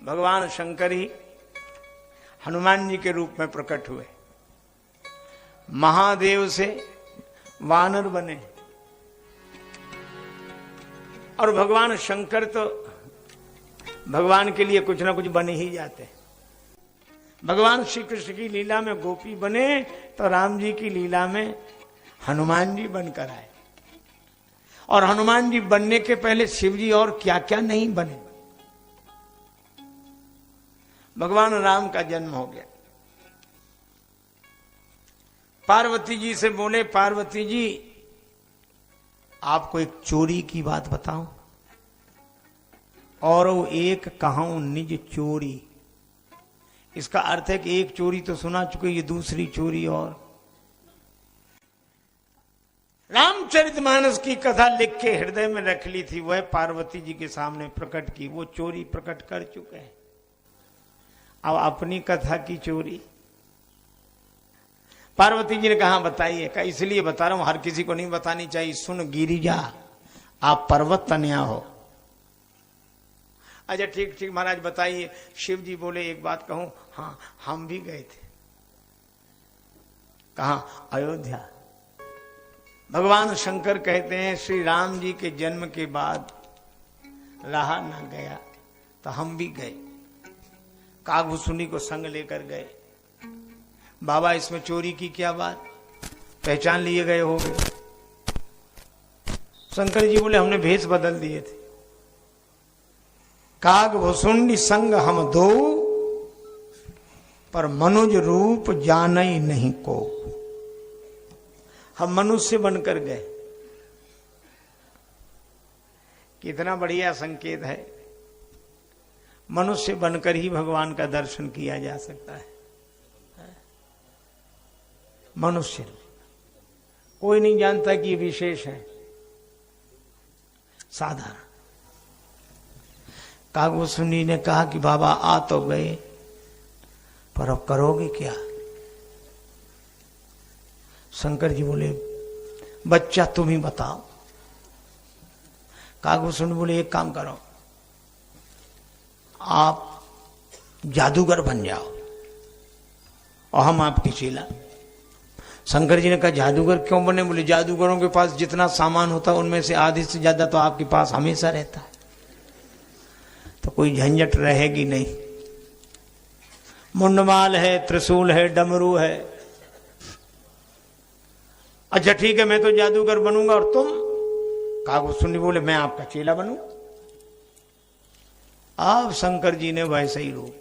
भगवान शंकर ही हनुमान जी के रूप में प्रकट हुए, महादेव से वानर बने। और भगवान शंकर तो भगवान के लिए कुछ ना कुछ बने ही जाते। भगवान श्री कृष्ण की लीला में गोपी बने तो राम जी की लीला में हनुमान जी बनकर आए। और हनुमान जी बनने के पहले शिव जी और क्या क्या नहीं बने। भगवान राम का जन्म हो गया। पार्वती जी से बोले, पार्वती जी आपको एक चोरी की बात बताऊं, और वो एक कहूं निज चोरी। इसका अर्थ है कि एक चोरी तो सुना चुके, ये दूसरी चोरी। और रामचरितमानस की कथा लिख के हृदय में रख ली थी, वह पार्वती जी के सामने प्रकट की। वो चोरी प्रकट कर चुके हैं, अब अपनी कथा की चोरी। पार्वती जी ने कहा बताइए। कहा इसलिए बता रहा हूं, हर किसी को नहीं बतानी चाहिए। सुन गिरिजा, आप पर्वत तनया हो। अच्छा ठीक ठीक महाराज बताइए। शिव जी बोले एक बात कहूं, हाँ हम भी गए थे। कहा? अयोध्या। भगवान शंकर कहते हैं श्री राम जी के जन्म के बाद रहा न गया तो हम भी गए। कागभूषुंडी को संग लेकर गए। बाबा इसमें चोरी की क्या बात, पहचान लिए गए होगे। शंकर जी बोले हमने भेष बदल दिए थे। कागभूषुंडी संग हम दो, पर मनुज रूप जानई नहीं को। हम मनुष्य बनकर गए। कितना बढ़िया संकेत है। मनुष्य बनकर ही भगवान का दर्शन किया जा सकता है। मनुष्य, कोई नहीं जानता कि विशेष है, साधारण। कागभूषुंडी ने कहा कि बाबा आ तो गए, पर अब करोगे क्या? शंकर जी बोले बच्चा तुम ही बताओ। कागभूषुंडी बोले एक काम करो, आप जादूगर बन जाओ और हम आपकी चेला। शंकर जी ने कहा जादूगर क्यों बने? बोले जादूगरों के पास जितना सामान होता है उनमें से आधे से ज्यादा तो आपके पास हमेशा रहता है, तो कोई झंझट रहेगी नहीं। मुंडमाल है, त्रिशूल है, डमरू है। अच्छा ठीक है मैं तो जादूगर बनूंगा और तुम? कागभूषुंडी बोले मैं आपका चेला बनूं। अब शंकर जी ने वैसे ही रूप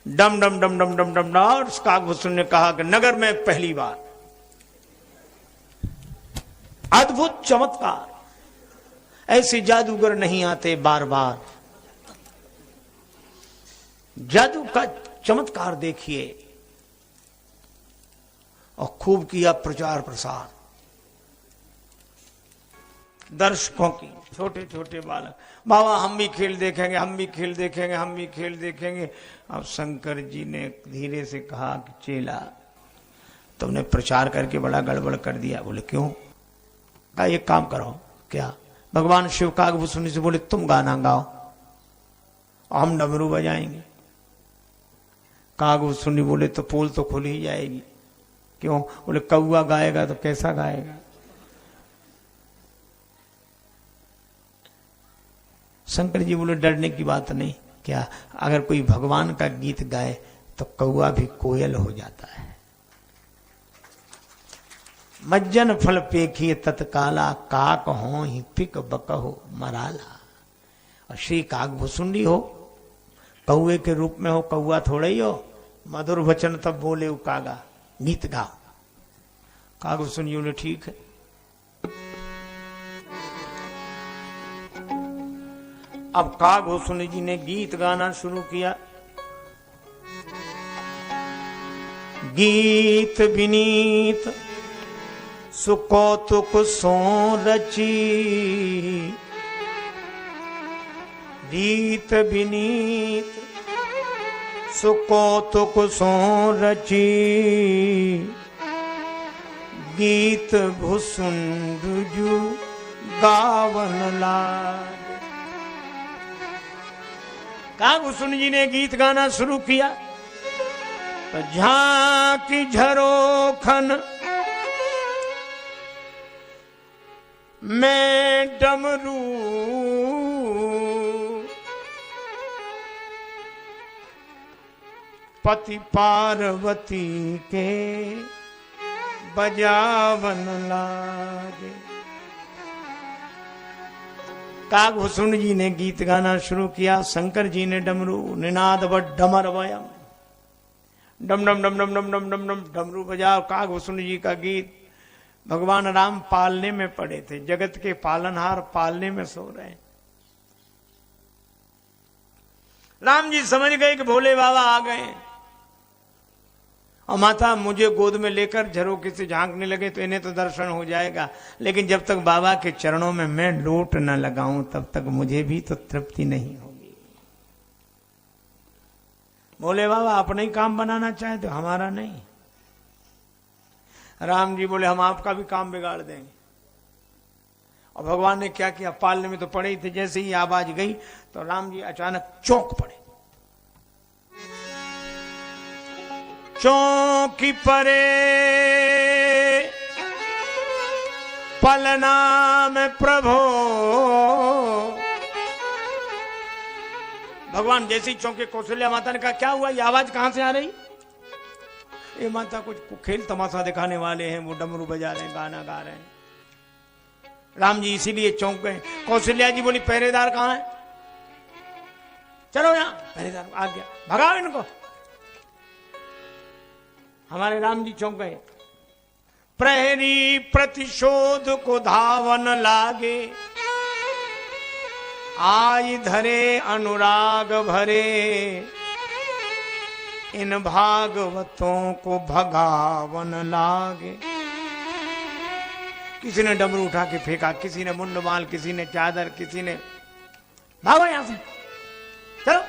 डम डम डम डम डम डम और कागभूषुंडी ने कहा कि नगर में पहली बार अद्भुत चमत्कार, ऐसे जादूगर नहीं आते बार बार। जादू का चमत्कार देखिए। और खूब किया प्रचार प्रसार। दर्शकों की, छोटे छोटे बालक, बाबा हम भी खेल देखेंगे, हम भी खेल देखेंगे, हम भी खेल देखेंगे। अब शंकर जी ने धीरे से कहा कि चेला तुमने प्रचार करके बड़ा गड़बड़ कर दिया। बोले क्यों? कहा एक काम करो। क्या? भगवान शिव कागभूषुंडी से बोले तुम गाना गाओ और हम डमरू बजाएंगे। कागभूषुंडी बोले तो पोल तो खुल ही जाएगी। क्यों? बोले कौआ गाएगा तो कैसा गाएगा? शंकर जी बोले डरने की बात नहीं। क्या? अगर कोई भगवान का गीत गाए तो कौआ भी कोयल हो जाता है। मज्जन फल पेखिए तत्काला, काक हो ही पिक बकहो मराला। और श्री कागभूषुंडी हो, कौए के रूप में हो, कौआ थोड़ा ही हो। मधुर वचन तब बोले कागा, गीत गाओ। कागभूषुंडी बोले ठीक है। अब कागभूषुंडी जी ने गीत गाना शुरू किया। गीत विनीत सुकौतुक सो रची, गीत विनीत सुकौतुक सो रची, गीत भूषुंडु गावन लाग। कागभूषण जी ने गीत गाना शुरू किया तो झांकी झरोखन मैं डमरू पति पार्वती के बजावन लागे। कागभूषण जी ने गीत गाना शुरू किया, शंकर जी ने डमरू निनाद व डमर वयम डम डम डम डम डम डम डम डम डमरू बजाओ। कागभूषण जी का गीत भगवान राम पालने में पड़े थे, जगत के पालनहार पालने में सो रहे हैं। राम जी समझ गए कि भोले बाबा आ गए और माता मुझे गोद में लेकर झरोखे से झांकने लगे तो इन्हें तो दर्शन हो जाएगा, लेकिन जब तक बाबा के चरणों में मैं लोट न लगाऊं तब तक मुझे भी तो तृप्ति नहीं होगी। भोले बाबा अपना ही काम बनाना चाहे तो हमारा नहीं। राम जी बोले हम आपका भी काम बिगाड़ देंगे। और भगवान ने क्या किया, पालने में तो पड़े ही थे, जैसे ही आवाज गई तो राम जी अचानक चौंक पड़े। चौंकी परे पलना में प्रभो। भगवान जैसे ही चौंके, कौशल्या माता ने कहा क्या हुआ, ये आवाज कहां से आ रही? ये माता कुछ खेल तमाशा दिखाने वाले हैं, वो डमरू बजा रहे हैं, गाना गा रहे हैं। राम जी इसीलिए चौंक गए। कौशल्या जी बोली पहरेदार कहां है? चलो यहां पहरेदार आ गया, भगाओ इनको। हमारे राम जी चौंक गए। प्रहरी प्रतिशोध को धावन लागे, आई धरे अनुराग भरे, इन भागवतों को भगावन लागे। किसी ने डमरू उठा के फेंका, किसी ने मुंडमाल, किसी ने चादर, किसी ने भागो यहां से चलो।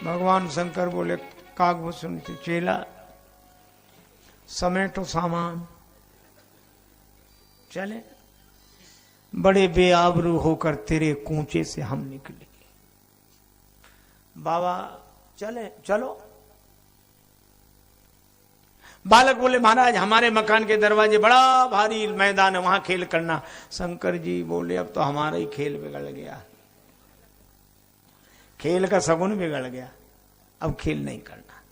भगवान शंकर बोले कागभूषण से चेला समेटो सामान, चले। बड़े बेआबरू होकर तेरे कूचे से हम निकले। बाबा चले, चलो। बालक बोले महाराज हमारे मकान के दरवाजे बड़ा भारी मैदान है, वहां खेल करना। शंकर जी बोले अब तो हमारा ही खेल बिगड़ गया, खेल का सगुन बिगड़ गया, अब खेल नहीं करना।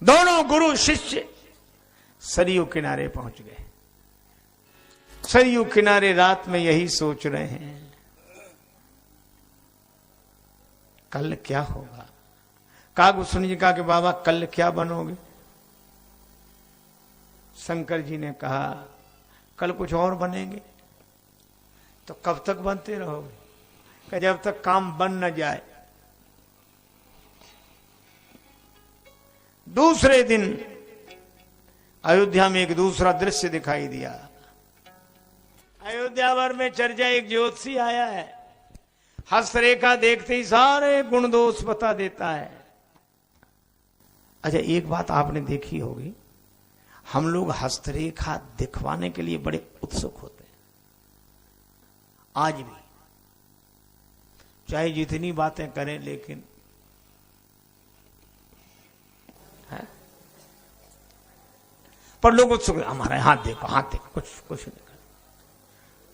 दोनों गुरु शिष्य सरयू किनारे पहुंच गए। सरयू किनारे रात में यही सोच रहे हैं कल क्या होगा। कागभूषण जी कहा कि बाबा कल क्या बनोगे? शंकर जी ने कहा कल कुछ और बनेंगे। तो कब तक बनते रहोगे? कि जब तक काम बन न जाए। दूसरे दिन अयोध्या में एक दूसरा दृश्य दिखाई दिया। अयोध्या भर में चर्चा, एक ज्योतिषी आया है, हस्तरेखा देखते ही सारे गुण दोष बता देता है। अच्छा एक बात आपने देखी होगी, हम लोग हस्तरेखा दिखवाने के लिए बड़े उत्सुक होते हैं आज भी, चाहे जितनी बातें करें, लेकिन है पर लोग उत्सुक, हमारा हाथ देखो, हाथ देखो, कुछ नहीं।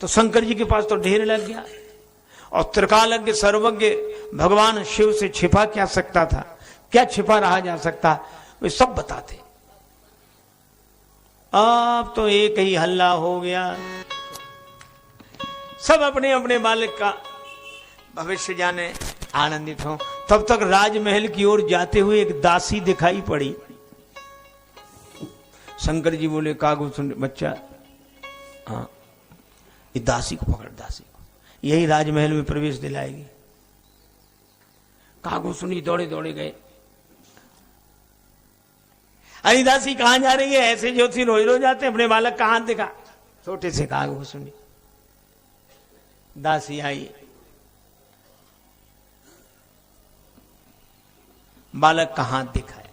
तो शंकर जी के पास तो ढेर लग गया, और त्रिकालज्ञ सर्वज्ञ भगवान शिव से छिपा क्या सकता था, क्या छिपा रहा जा सकता, वे सब बताते। अब तो एक ही हल्ला हो गया, सब अपने अपने बालक का भविष्य जाने, आनंदित हो। तब तक राजमहल की ओर जाते हुए एक दासी दिखाई पड़ी। शंकर जी बोले कागभूषण बच्चा, हाँ ये दासी को पकड़, दासी को, यही राजमहल में प्रवेश दिलाएगी। कागभूषण जी दौड़े दौड़े गए। अरे दासी कहां जा रही है? ऐसे ज्योतिषी रोज रोज जाते, अपने बालक का हाथ दिखा। छोटे से कागभूषण जी। दासी आई, बालक का हाथ दिखाया।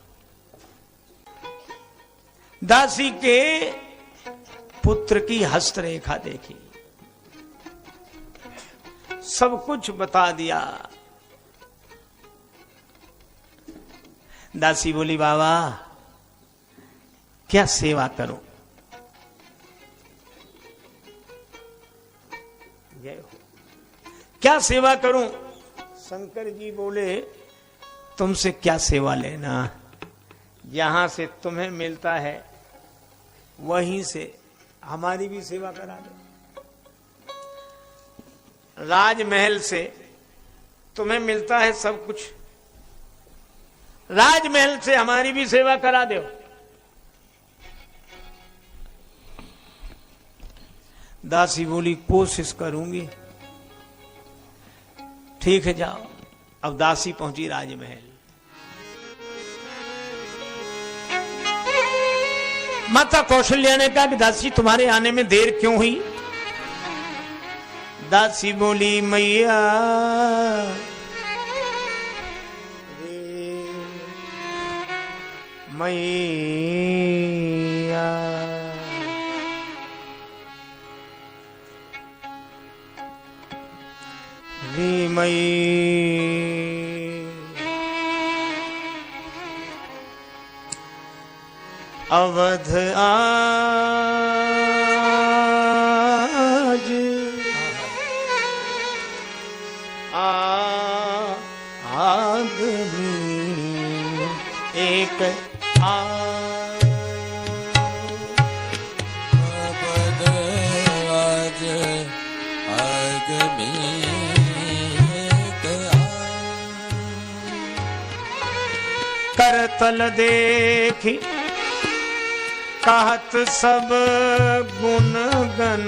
दासी के पुत्र की हस्तरेखा देखी। सब कुछ बता दिया। दासी बोली बाबा क्या सेवा करूं? क्या सेवा करूं? शंकर जी बोले तुमसे क्या सेवा लेना, यहां से तुम्हें मिलता है वहीं से हमारी भी सेवा करा दो। राजमहल से तुम्हें मिलता है सब कुछ, राजमहल से हमारी भी सेवा करा दो। दासी बोली कोशिश करूंगी। ठीक है जाओ। अब दासी पहुंची राजमहल। माता कौशल्या ने कहा कि दासी तुम्हारे आने में देर क्यों हुई? दासी बोली मैया मैया रे अवध आज आदमी एक अवध आज आदमी करतल देखी कहत सब गुण गण,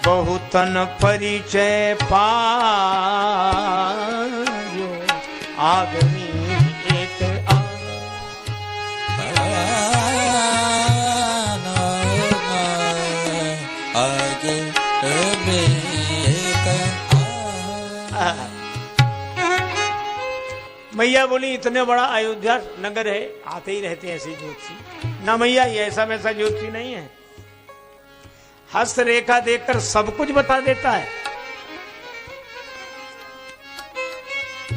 बहुतन परिचय पायो आदमी एक मैया बोली इतने बड़ा अयोध्या नगर है, आते ही रहते हैं ऐसे ज्योतिषी। ना मैया ये ऐसा वैसा ज्योतिषी नहीं है, हस्त रेखा देखकर सब कुछ बता देता है।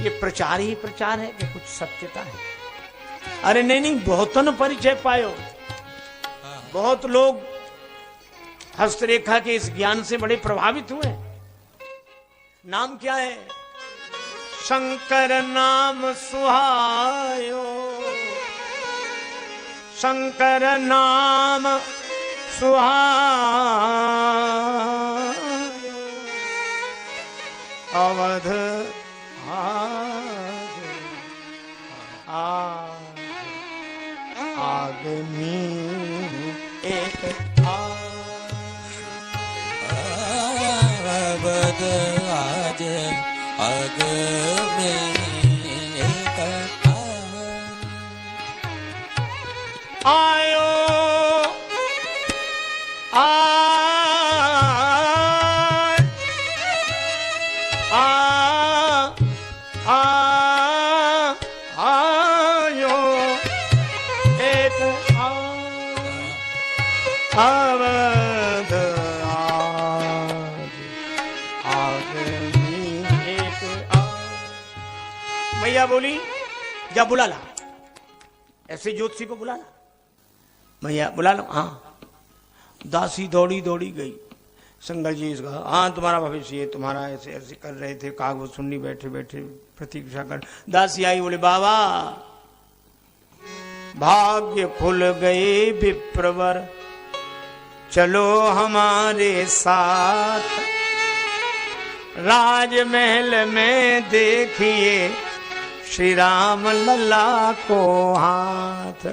ये प्रचार ही प्रचार है कि कुछ सत्यता है? अरे नहीं नहीं, बहुतन परिचय पायो। बहुत लोग हस्तरेखा के इस ज्ञान से बड़े प्रभावित हुए। नाम क्या है? शंकर नाम सुहायो, शंकर नाम सुहायो, अवध आज आदमी एक अवध आज आदमी एक आयो आयो एक अवध आदमी एक मैया बोली जा बुला ला, ऐसे ज्योतिषी को बुला ला। मैया बुला लो। हाँ। दासी दौड़ी दौड़ी गई। शंकर जी इसका हाँ तुम्हारा भविष्य ये तुम्हारा ऐसे ऐसे कर रहे थे, कागज सुननी बैठे बैठे प्रतीक्षा कर। दासी आई बोले बाबा भाग्य खुल गए विप्रवर, चलो हमारे साथ, राजमहल में देखिए श्री राम लला को हाथ।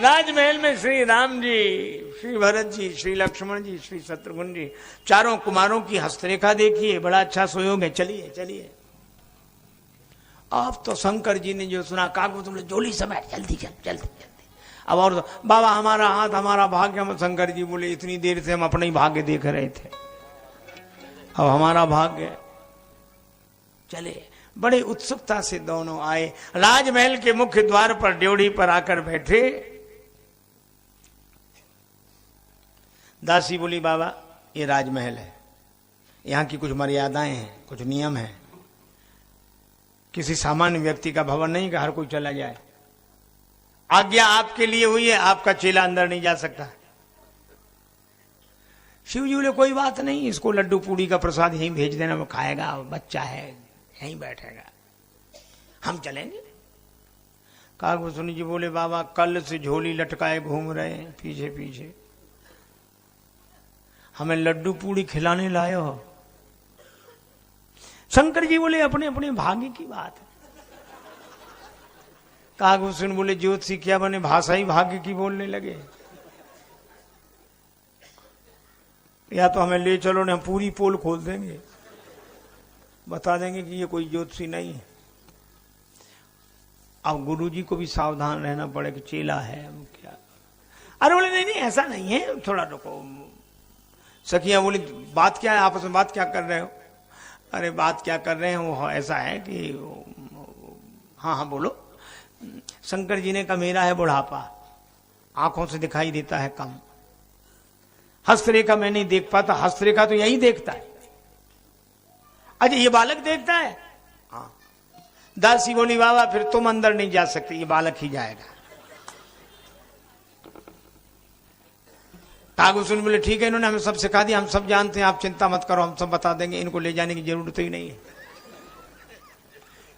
राजमहल में श्री राम जी, श्री भरत जी, श्री लक्ष्मण जी, श्री शत्रुघ्न जी, चारों कुमारों की हस्तरेखा देखिए, बड़ा अच्छा सुयोग है। चलिए चलिए। अब तो शंकर जी ने जो सुना, कागज तुमने जोली समेट जल्दी जल्दी जल्दी जल्दी। अब और तो, बाबा हमारा हाथ हमारा भाग्य। हम शंकर जी बोले इतनी देर से हम अपना ही भाग्य देख रहे थे, अब हमारा भाग्य। चले बड़े उत्सुकता से दोनों आए, राजमहल के मुख्य द्वार पर ड्योढ़ी पर आकर बैठे। दासी बोली बाबा ये राजमहल है, यहाँ की कुछ मर्यादाएं हैं, कुछ नियम हैं। किसी सामान्य व्यक्ति का भवन नहीं कि हर कोई चला जाए। आज्ञा आपके लिए हुई है, आपका चेला अंदर नहीं जा सकता। शिव जी बोले कोई बात नहीं, इसको लड्डू पूड़ी का प्रसाद यहीं भेज देना, वो खाएगा, बच्चा है यहीं बैठेगा, हम चलेंगे। कागभूषण जी बोले बाबा कल से झोली लटकाए घूम रहे हैं पीछे पीछे, हमें लड्डू पूड़ी खिलाने लाए हो। शंकर जी बोले अपने अपने भाग्य की बात है। कागभूषण बोले ज्योतिषी क्या बने, भाषा ही भाग्य की बोलने लगे। या तो हमें ले चलो ना, हम पूरी पोल खोल देंगे, बता देंगे कि ये कोई ज्योतिषी नहीं है। अब गुरु जी को भी सावधान रहना पड़े कि चेला है हम क्या। अरे बोले नहीं नहीं ऐसा नहीं है, थोड़ा रुको। सखियां बोली बात क्या है, आपस में बात क्या कर रहे हो? अरे बात क्या कर रहे हैं, वो ऐसा है कि हाँ हाँ बोलो। शंकर जी ने कहा मेरा है बुढ़ापा, आंखों से दिखाई देता है कम, हस्तरेखा मैं नहीं देख पाता, हस्तरेखा तो यही देखता है। अच्छा ये बालक देखता है? हाँ। दासी बोली बाबा फिर तुम अंदर नहीं जा सकते, ये बालक ही जाएगा। कागभूषण बोले ठीक है, इन्होंने हमें सब सिखा दिया, हम सब जानते हैं, आप चिंता मत करो, हम सब बता देंगे, इनको ले जाने की जरूरत ही नहीं है।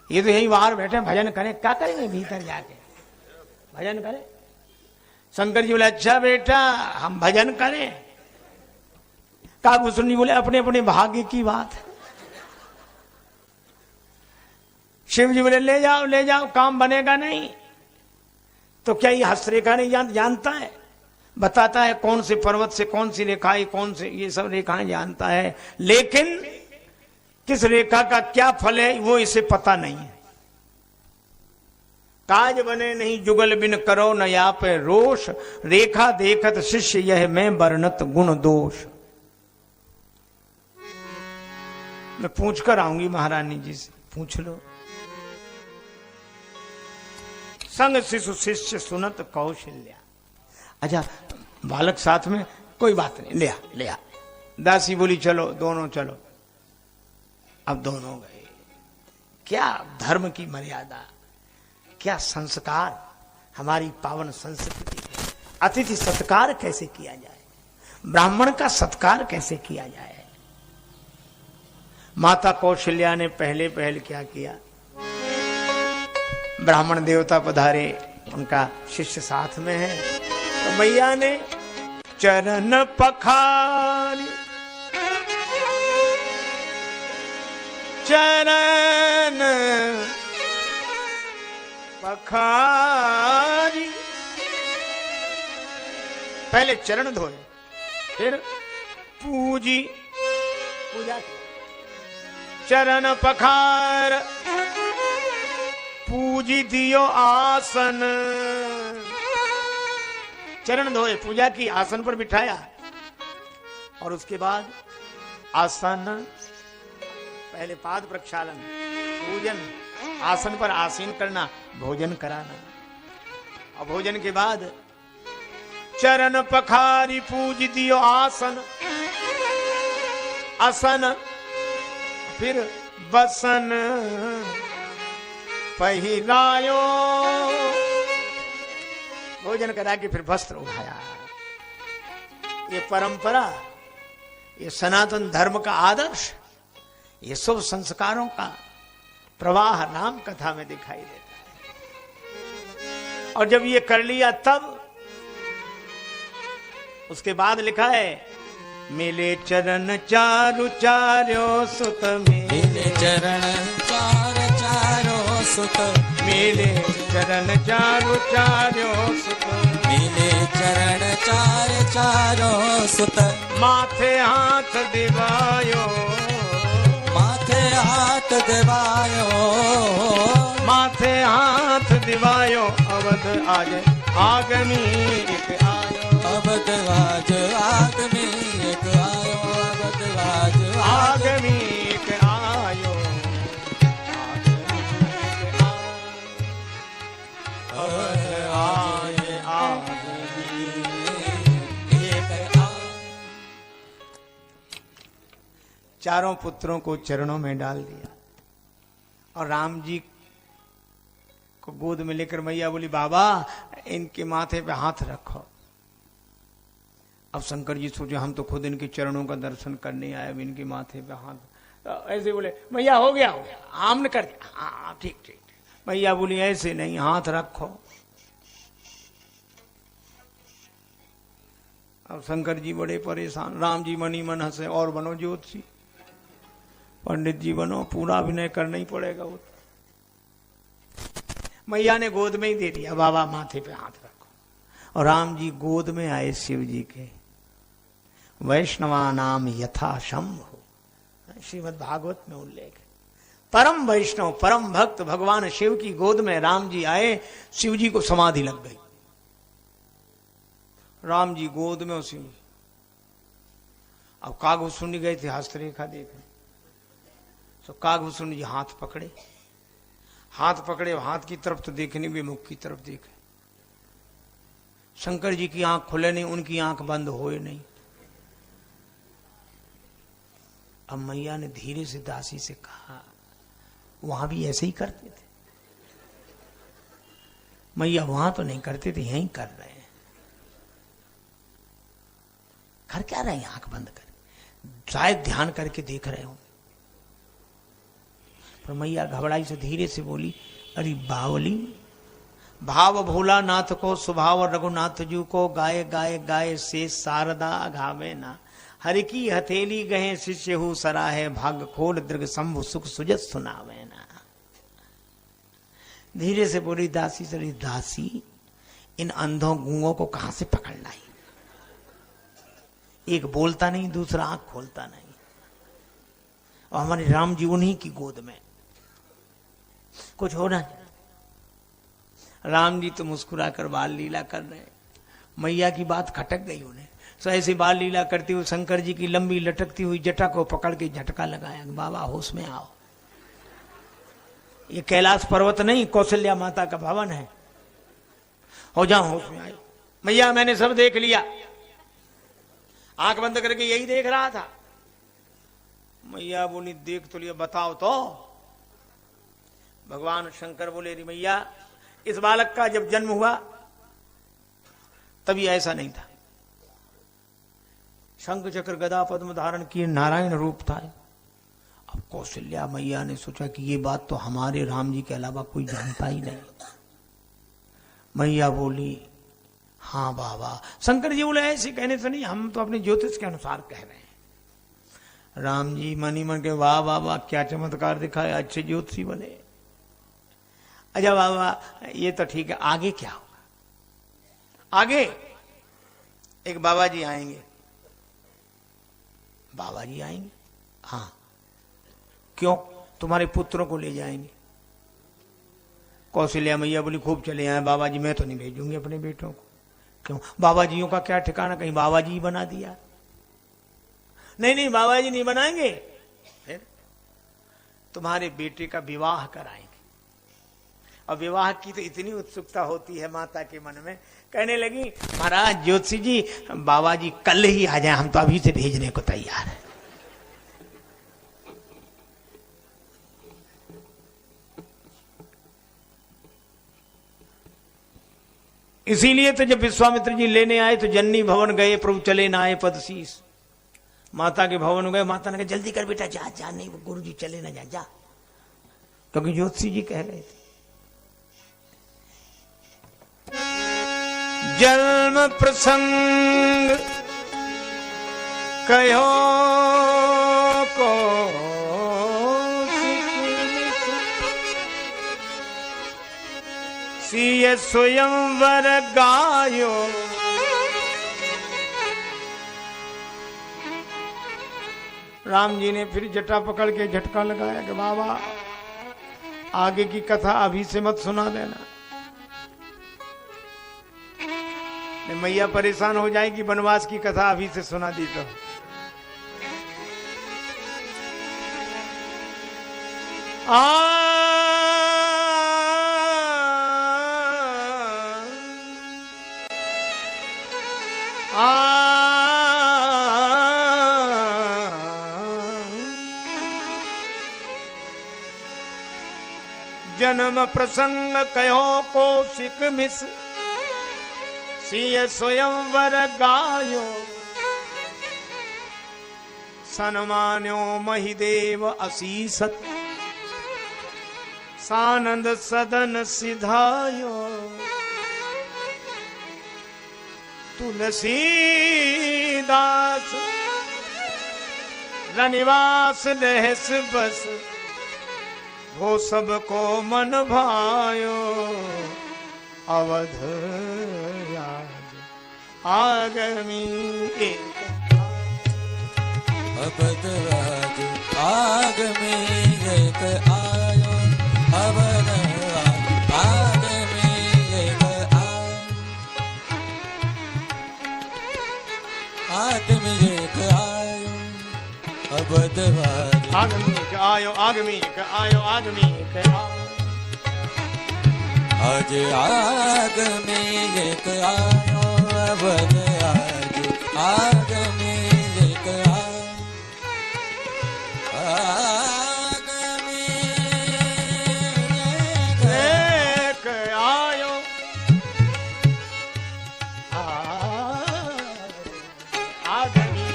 ये तो यही बाहर बैठे भजन करें, क्या करेंगे भीतर जाके भजन करें। शंकर जी बोले अच्छा बेटा हम भजन करें। कागभूषण जी बोले अपने अपने भाग्य की बात है। शिव जी बोले ले जाओ, काम बनेगा नहीं। तो क्या ये हस्तरेखा नहीं जानता है, बताता है कौन से पर्वत से कौन सी रेखाएं, कौन से ये सब रेखाएं जानता है, लेकिन किस रेखा का क्या फल है वो इसे पता नहीं है। काज बने नहीं जुगल बिन करो न या पे रोष, रेखा देखत शिष्य यह मैं वर्णत गुण दोष। मैं पूछ कर आऊंगी महारानी जी से, पूछ लो। संग शिशु शिष्य सुनत कौशल्या। अच्छा बालक साथ में, कोई बात नहीं, ले आ। दासी बोली चलो दोनों चलो। अब दोनों गए। क्या धर्म की मर्यादा, क्या संस्कार, हमारी पावन संस्कृति। अतिथि सत्कार कैसे किया जाए, ब्राह्मण का सत्कार कैसे किया जाए। माता कौशल्या ने पहले क्या किया, ब्राह्मण देवता पधारे, उनका शिष्य साथ में है, तो मैया ने चरण पखारी, चरण पखारी, पहले चरण धोए, फिर पूजा की। चरण पखार पूजी दियो आसन, चरण धोए, पूजा की, आसन पर बिठाया, और उसके बाद आसन, पहले पाद प्रक्षालन, पूजन, आसन पर आसीन करना, भोजन कराना, और भोजन के बाद चरण पखारी पूज दियो आसन, आसन, फिर बसन पहिरायो, भोजन करा के फिर वस्त्र उठाया। ये परंपरा, ये सनातन धर्म का आदर्श, ये शुभ संस्कारों का प्रवाह राम कथा में दिखाई देता है। और जब ये कर लिया तब उसके बाद लिखा है मिले चरण चारु चार्यो सुत, मिले चरण चारो सुत, मिले चरण चारु चार्यो सुत, मिले चरण चारो सुत, माथे हाथ दिवायो, माथे हाथ दिवायो, माथे हाथ दिवायो, अवध आज आगमी एक आयो, अवध आज आगमी एक आयो, अवध आज आगमी एक आयो, चारों पुत्रों को चरणों में डाल दिया और राम जी को गोद में लेकर मैया बोली बाबा इनके माथे पे हाथ रखो। अब शंकर जी सोचे हम तो खुद इनके चरणों का दर्शन करने आए, अब इनके माथे पे हाथ, तो ऐसे बोले मैया हो गया हमने कर दिया, हाँ ठीक ठीक। मैया बोली ऐसे नहीं, हाथ रखो। अब शंकर जी बड़े परेशान, राम जी मनी मन हंसे और बनो ज्योतिषी, पंडित जी बनो, पूरा अभिनय करना ही पड़ेगा। वो मैया ने गोद में ही दे दिया, बाबा माथे पे हाथ रखो। और राम जी गोद में आए शिव जी के। वैष्णवा नाम यथा शंभु, श्रीमद् भागवत में उल्लेख है। परम वैष्णव परम भक्त भगवान शिव की गोद में राम जी आए, शिव जी को समाधि लग गई। राम जी गोद में और शिव जी। अब कागभूषुंडी गए थे हस्तरेखा देखने, तो कागभूषुंडी जी हाथ पकड़े, हाथ पकड़े, हाथ की तरफ तो देखने भी, मुख की तरफ देखे। शंकर जी की आंख खुले नहीं, उनकी आंख बंद होए नहीं। अब मैया ने धीरे से दासी से कहा, वहां भी ऐसे ही करते थे? मैया वहां तो नहीं करते थे, यहीं कर रहे हैं। कर क्या रहे हैं आंख बंद कर? शायद ध्यान करके देख रहे हो। पर मैया घबराई से धीरे से बोली, अरे बावली, भाव भोला नाथ को स्वभाव रघुनाथ जू को, गाय गाय गाय से शारदा अघावे ना, हरि की हथेली गहे शिष्य हु सराहे, भाग खोल दृग शंभु सुख सुजत सुनावे ना। धीरे से बोली दासी से, दासी इन अंधों गूंगों को कहां से पकड़ लाई? एक बोलता नहीं, दूसरा आंख खोलता नहीं, और हमारे राम जी उन्हीं की गोद में। कुछ होना चाहिए। राम जी तो मुस्कुरा कर बाल लीला कर रहे हैं, मैया की बात खटक गई उन्हें। सो ऐसे बाल लीला करती हुई शंकर जी की लंबी लटकती हुई जटा को पकड़ के झटका लगाया, बाबा होश में आओ। ये कैलाश पर्वत नहीं, कौशल्या माता का भवन है, हो जाओ होश में आए। मैया मैंने सब देख लिया, आंख बंद करके यही देख रहा था। मैया बोली देख तो लिया, बताओ तो। भगवान शंकर बोले, रे मैया इस बालक का जब जन्म हुआ तभी ऐसा नहीं था, शंख चक्र गदा पद्म धारण किए नारायण रूप था। अब कौशल्या मैया ने सोचा कि ये बात तो हमारे राम जी के अलावा कोई जानता ही नहीं। मैया बोली हाँ बाबा। शंकर जी बोले ऐसे कहने से नहीं, हम तो अपने ज्योतिष के अनुसार कह रहे हैं। राम जी मनी मन के, वाह बाबा क्या चमत्कार दिखाया, अच्छे ज्योतिषी बने। अच्छा बाबा ये तो ठीक है, आगे क्या होगा? आगे एक बाबा जी आएंगे। बाबा जी आएंगे? हाँ। क्यों? तुम्हारे पुत्रों को ले जाएंगे। कौशल्या मैया बोली खूब चले आए बाबा जी, मैं तो नहीं भेजूंगी अपने बेटों को। क्यों? बाबा जियों का क्या ठिकाना, कहीं बाबा जी बना दिया? नहीं नहीं बाबा जी नहीं बनाएंगे, फिर तुम्हारे बेटे का विवाह कराएंगे। और विवाह की तो इतनी उत्सुकता होती है माता के मन में, कहने लगी महाराज ज्योतिषी जी बाबा जी कल ही आ जाए, हम तो अभी से भेजने को तैयार है। इसीलिए तो जब विश्वामित्र जी लेने आए तो जननी भवन गए, प्रभु चले ना आए पदशीष। माता के भवन गए, माता ने कहा जल्दी कर बेटा, जा जा, नहीं गुरु जी चले ना, जा जा, क्योंकि ज्योतिषी जी कह रहे थे। जन्म प्रसंग कहो को सिय स्वयंवर गायो, राम जी ने फिर जटा पकड़ के झटका लगाया कि बाबा आगे की कथा अभी से मत सुना देना, मैया परेशान हो जाएगी, वनवास की कथा अभी से सुना दी तो। जन्म प्रसंग कहो कौशिक मिस सिय स्वयंवर गायो सन्मान्यो महिदेव असीसत सानंद सदन सिधायो तुलसीदास रनिवास रहस बस वो सबको मन भायो अवध राज आगमी एक अवध राज आगमी एक आयो अवध राज आगमी एक आयो आगमी एक आयो अवध राज आगमी एक आयो आगमी एक आयो आगमी एक आयो आज आगमी एक आयो अवध राज आगमी एक आयो आगमी एक आयो आगमी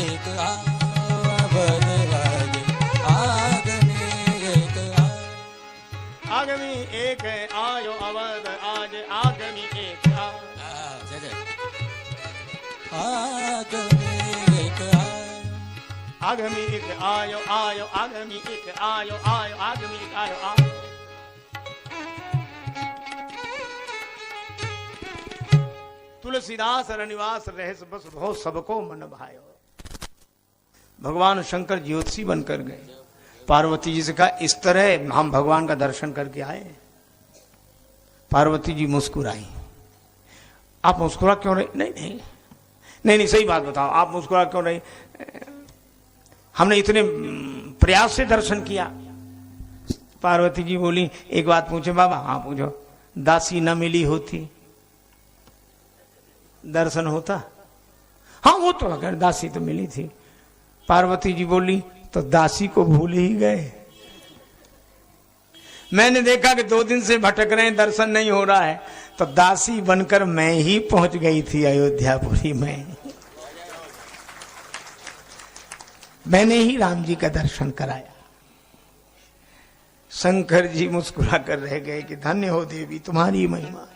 एक आयो एक अवध राज आगमी एक आगमी एक आयो अवध आज आगमी एक आयो आगमी एक आगमी एक आयो आयो आगमी एक आयो आयो आगमी एक आयो आयो तुलसीदास रनिवास रहस बस भो सबको मन भायो। भगवान शंकर ज्योतिषी बनकर गए। पार्वती जी से कहा इस तरह हम भगवान का दर्शन करके आए। पार्वती जी मुस्कुराई। आप मुस्कुरा क्यों रहे? नहीं नहीं नहीं नहीं सही बात बताओ, आप मुस्कुरा क्यों रहे? हमने इतने प्रयास से दर्शन किया। पार्वती जी बोली एक बात पूछे बाबा? हाँ पूछो। दासी न मिली होती दर्शन होता? हाँ वो तो अगर दासी तो मिली थी। पार्वती जी बोली तो दासी को भूल ही गए। मैंने देखा कि 2 दिन से भटक रहे हैं, दर्शन नहीं हो रहा है, तो दासी बनकर मैं ही पहुंच गई थी अयोध्यापुरी में। मैंने ही राम जी का दर्शन कराया। शंकर जी मुस्कुरा कर रह गए कि धन्य हो देवी तुम्हारी महिमा।